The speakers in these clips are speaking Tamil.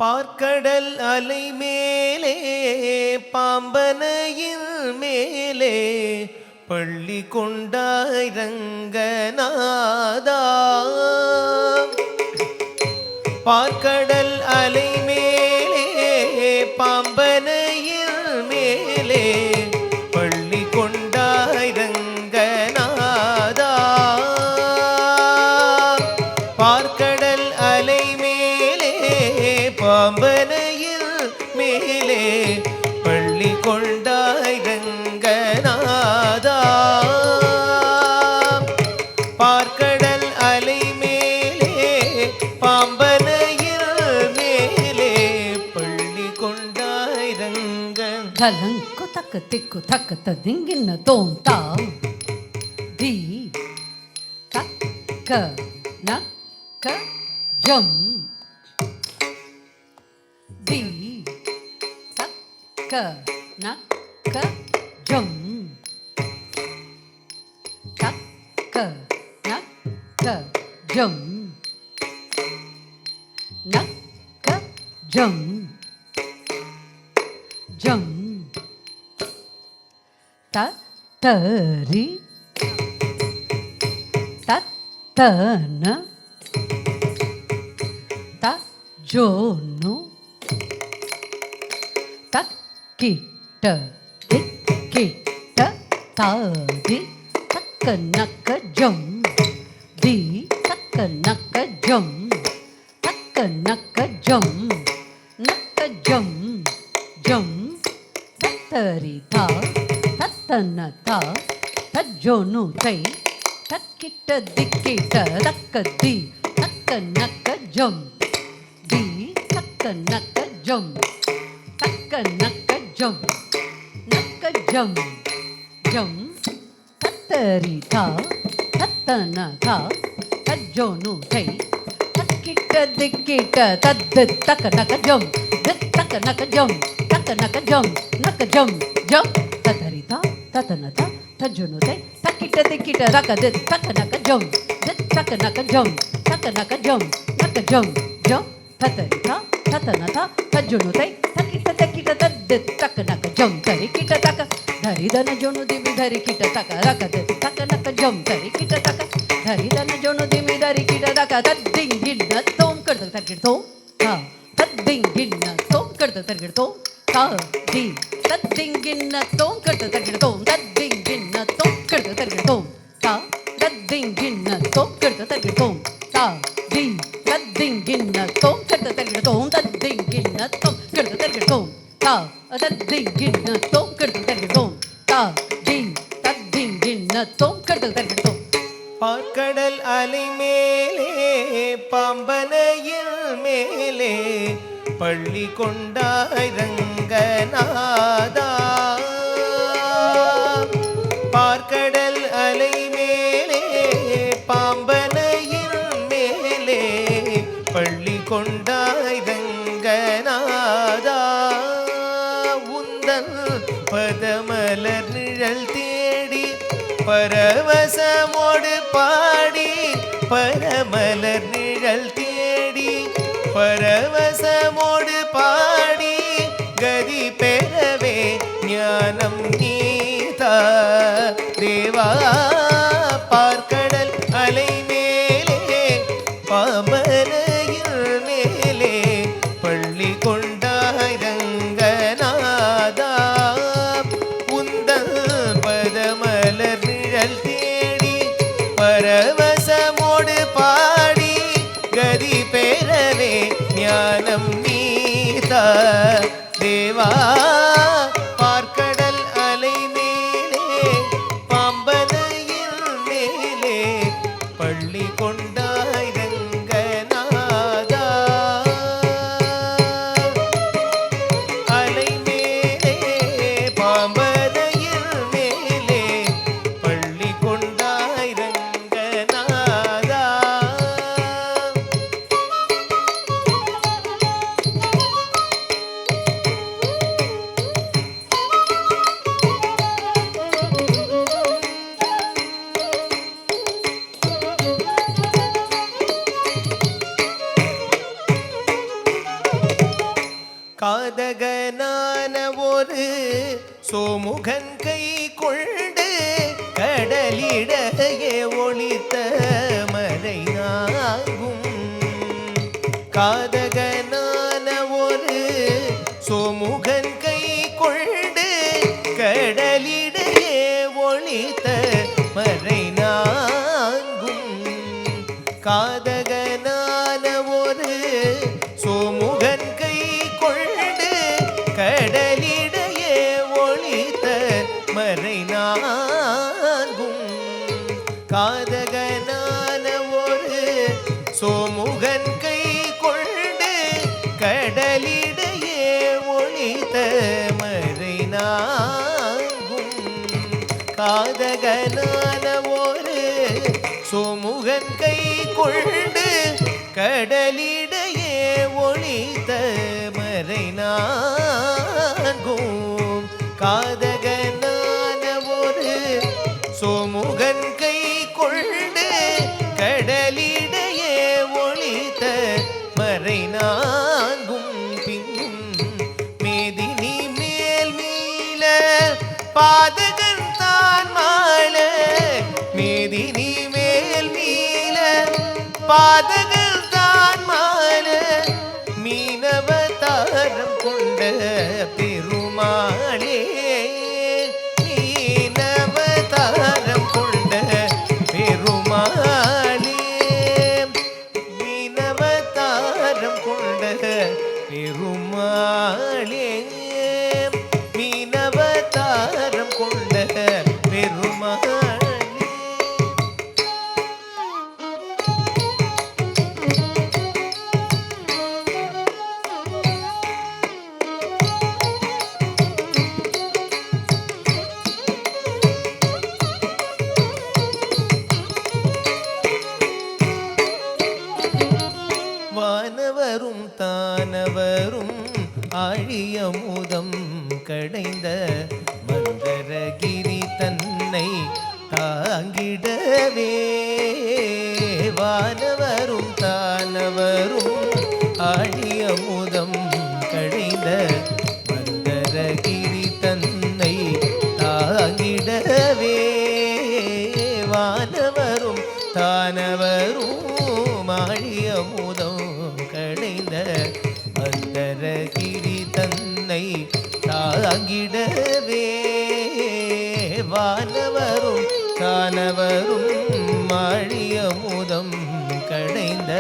பார்க்கடல் அலை மேலே பாம்பனையில் மேலே பள்ளி கொண்டாய் ரங்கநாதா. பார்க்கடல் அலை மேலே பாம்பனையில் மேலே பள்ளி கொண்டாய் ரங்கநாதா. பார்க்கடல் அலை மேலே பாம்பனையில் மேலே பள்ளி கொண்டாய் ரங்கநாதா. பார்க்கடல் அலை மேலே பாம்பனையில் மேலே பள்ளி கொண்டாய் ரங்க. கலங்கு தக்க திக்கு தக்கத்த திங்கின தோண்டா தி தக்க நக்க ஜம் தி தக்க நக்க ஜம் தக்க நக்க ஜம் நக்க ஜம் ஜம் தத்தரி தத்தன தஜோனு தக்கிட்ட திக்கிட்ட தாதி தக்க நக்க ஜம் தி தக்க நக்க ஜம் தக்க நக்க ஜம் நக்க ஜம் ஜம் தத்தரி தா தத்தன தா தஜோனு தை தக்கிட்ட திக்கிட்ட தக்க தி தக்க நக்க ஜம் தி தக்க நக்க ஜம் தக்க நக்க ஜம் நக்க ஜம் ஜம் தத்தரி தா தத்தன தா தஜோனு தை தக்கிட்ட திக்கிட்ட தத்து தக்க நக்க ஜம் தக்க நக்க ஜம் தக்க நக்க ஜம் நக்க ஜம் ஜம் தத்தரி தா தத்தன தா தஜோனு தை தக்கிட்ட திக்கிட்ட தக்க தக்க நக்க ஜம் தக்க நக்க ஜம் தக்க நக்க ஜம் நக்க ஜம் ஜம் தத்தரி தா தத்தன தா தஜோனு தை தக்கிட்ட திக்கிட்ட தத்து தக்க நக்க ஜம் தரி கிட்ட தக்க धरी दन जोनु दिमी धरी किट तक रक तक नक जम धरी किट तक धरी दन जोनु दिमी धरी किट तक तद्दिंग गिन्न तोम करत तर्किड तोम हा तद्दिंग गिन्न तोम करत तर्किड तोम हा दी तद्दिंग गिन्न तोम करत तर्किड तोम तद्दिंग गिन्न तोम करत तर्किड तोम हा तद्दिंग गिन्न तोम करत तर्किड तोम हा दी तद्दिंग गिन्न तोम करत तर्किड तोम तद्दिंग गिन्न तोम करत तर्किड तोम हा तद्दिंग गिन्न तोम करत तर्किड तोम பார்க்கடல் அலை மேலே பாம்பனையில் மேலே பள்ளி கொண்டாய் ரங்கநாதா. பார்க்கடல் அலை மேலே பாம்பனையில் மேலே பள்ளி கொண்டாய் ரங்கநாதா. உந்தன் பதமலர் நிழல் தேடி பரவசமோடு பாடி பரமலர் நிழல் தேடி பரவசமோடு பாடி கதி பெறவே ஞானம் நீதா தேவா. பார்க்கடல் அலை மேலே பாம்பனையில் மேலே பள்ளி கொண்டாய் ரங்கநாதா. உந்தல் பதமலர் நிழல் தேடி பரவசமோடு பாடி கதி பெறவே ஞானம் நீதா தேவா. பார்க்கடல் அலை மேலே பாம்பனையில் மேலே பள்ளி கொண்டாய் காதகனான ஒரு சோமுகன் கை கொண்டு கடலிடையே ஒளித்த மறையாகும். காதகனான ஒரு சோமுகன் கை கொண்டு கடலிடையே ஒளித்த மறைநான்கும். காதகனான ஒரு சோமுகன் கை கொண்டு கடலிடையே ஒளித்த மறைநான்கும். காதகனான ஒரு சோமுகன் கை கொண்டு கடலிடையே ஒளித்த மறைநான்கும். காதகனான ஒரு சோமுகன் கை கொண்டு கடலிடையே ஒளித்த மறைநான்கும். காதகனான ஒரு சோமுகன் கை கொண்டு கடலிடையே ஒளித்த மறைநான்கும். பின்னும் மேதினி மேல் மீள பாதகன் தான் மாள. மேதினி மேல் மீள பாதகன் தான் மாள. மீனவதாரம் கொண்ட பெருமாளே. மீனவதாரம் கொண்ட பெருமாளே. மீனவதாரம் கொண்ட பெருமாளே. மீனவதாரம் கொண்ட பெருமாளே. வானவரும் தானவரும் ஆழியமுதம் கடைந்த மந்தரகிரி தன்னை தாங்கிடவே. வானவரும் தானவரும் ஆழியமுதம் கடைந்த மந்தரகிரி தன்னை தாங்கிடவே. வானவரும் தானவரும் ஆழியமுதம் கடைந்த மந்தரகிரி தன்னை தாங்கிடவே. வானவரும் தானவரும் ஆழியமுதம் கடைந்த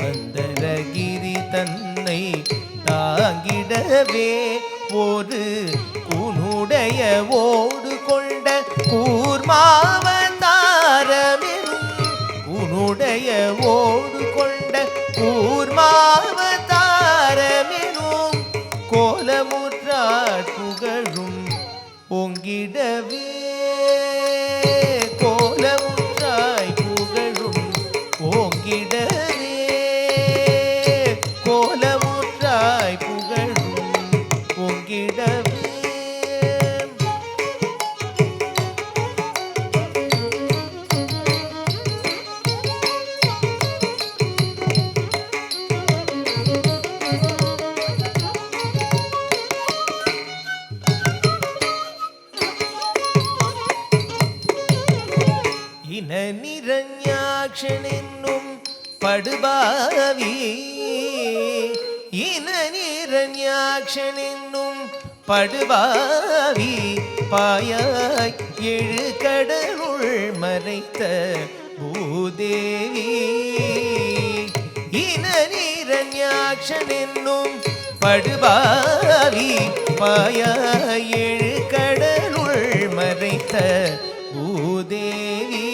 மந்தரகிரி தன்னை தாங்கிடவே. ஒரு உன்னுடைய ஓடு கொண்ட கூர்மாவதாரமெனும். உன்னுடைய ஓடு கொண்ட கூர்மாவதாரமெனும் கோலமுற்றார் புகழும் ஓங்கிடவே. கோலமுற்றாய் புகழும் ஓங்கிடவே. கோலமுற்றாய் புகழும் ஓங்கிடவே. இனநிரண்யாக்ஷனென்னும் படுபாவி. இனநிரண்யாக்ஷனென்னும் படுபாவி. பாயாய் எழு கடலுள் மறைத்த பூதேவி. இனநிரண்யாக்ஷனென்னும் படுபாவி. பாயாய் எழு கடலுள் மறைத்த பூதேவி.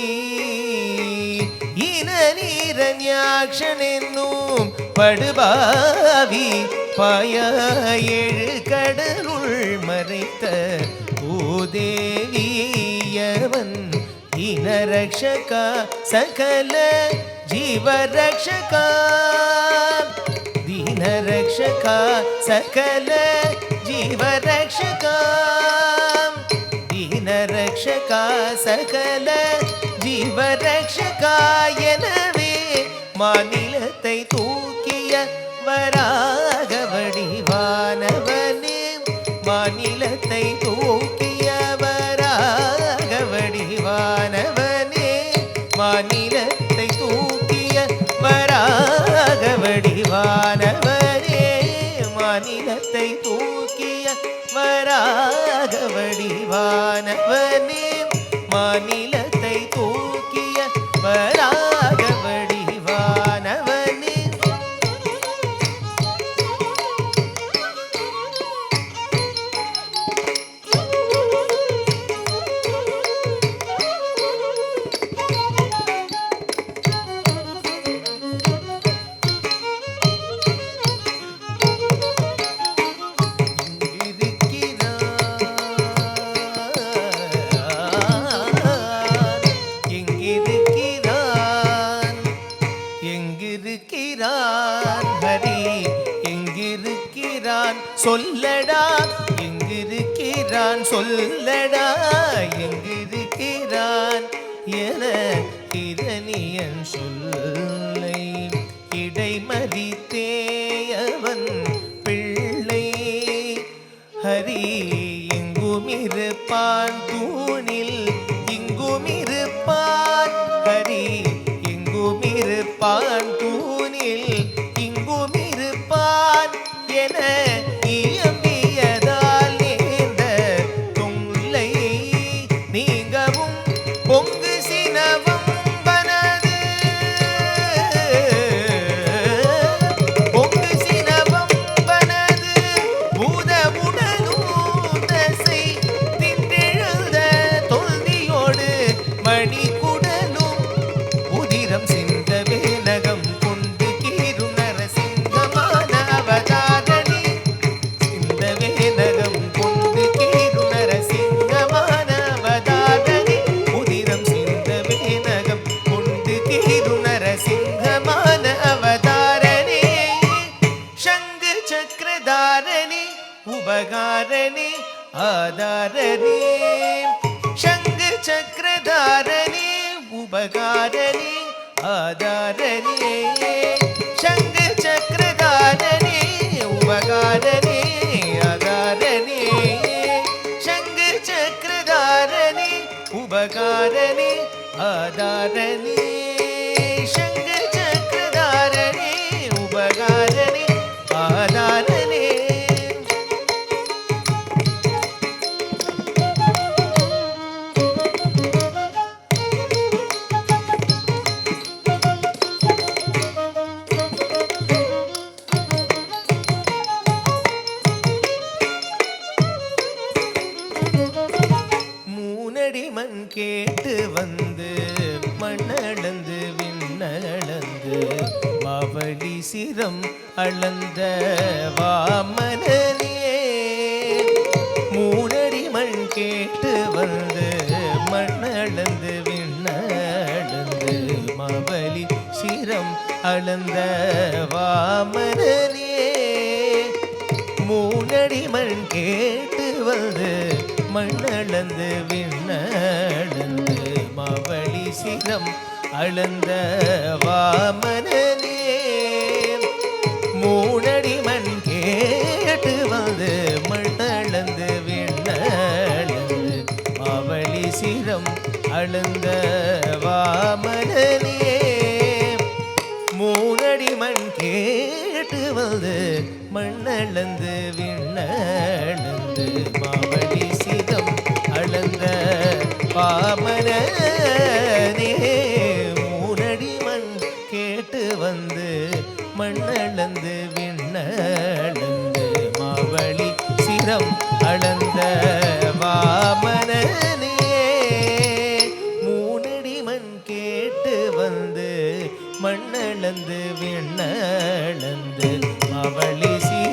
இனநிரண்யாக்ஷனென்னும் படுபாவி. பாயாயேழு கடலுள் மறைத்த பூதேவியவன். இனரக்ஷகா சகல ஜீவரக்ஷகா. தீனரக்ஷகா சகல ஜீவரக்ஷகா. தீனரக்ஷகா சகல ஜீவரக்ஷகா. எனவே மாநிலத்தை தூக்கிய வராக வடிவானவர் வராக வடிவானவனே மாநிலத்தை தூக்கிய வராக வடிவானவனே எங்கிருக்கிறான் ஹரி எங்கிருக்கிறான் சொல்லடா எங்கிருக்கிறான் சொல்லடா எங்கிருக்கிறான் என இரணியன் சொல்லை இடைமறித்தேயவன் பிள்ளை ஹரி எங்குமிருப்பான் தூணில் இங்குமிருப்பான் ஹரி எங்குமிருப்பான் தூணில் இங்குமிருப்பான் என இயம்பியதால் நேர்ந்த தொல்லை நீங்கவும் பொங்கு சினவம் வனது பொங்கு சினவம் வனது பூதவுடலும் தசை தின்றெழுந்த தொல்தியோடு மணிக்குடலும் உதிரம் சிந்தவே நகம் கொண்டு கீரும் நரசிங்கமான அவதாரணி சிந்தவே நகம் கொண்டு கீரும் நரசிங்கமான அவதாரணி உதிரம் சிந்தவே நகம் கொண்டு கீரும் நரசிங்கமான அவதாரணி சங்கு சக்கரதாரணி உபகாரணி ஆதாரணி சங்கு சக்கரதாரணி உபகாரணி ஆதாரணி சங்கு சக்கரதாரணி உபகாரணி ஆதாரணி சங்கு சக்கரதாரணி உபகாரணி ஆதாரணி சங்கு சக்கரதாரணி உபகாரணி ஆதாரணி மூனடி மண் கேட்டு வந்து மண்ணளந்து விண்ணளந்து மாவழி சிரம் அளந்த வாமனனே மூனடி மண் கேட்டு வந்து மண்ணளந்து விண்ணளந்து மாவழி சிரம் அளந்த வாமனனே மூனடி மண் கேட்டு வந்து மண்ணளந்து விண்ணளந்து மாவழி சிரம் அளந்த வாமனனே மூனடி மண் கேட்டு வந்து மண்ணளந்து விண்ணளந்து மாவழி சிரம் அளந்த வாமனனே மூனடி மண் கேட்டு வந்து மண்ணளந்து விண்ணளந்து மாவழி சிரம் அளந்த வாமனனே மூனடி மண் கேட்டு வந்து மண்ணளந்து விண்ணளந்து மாவழி சிரம் அளந்த வாமனனே மூனடி மண் கேட்டு வந்து மண்ணளந்து விண்ணளந்து மாவழி சிரம்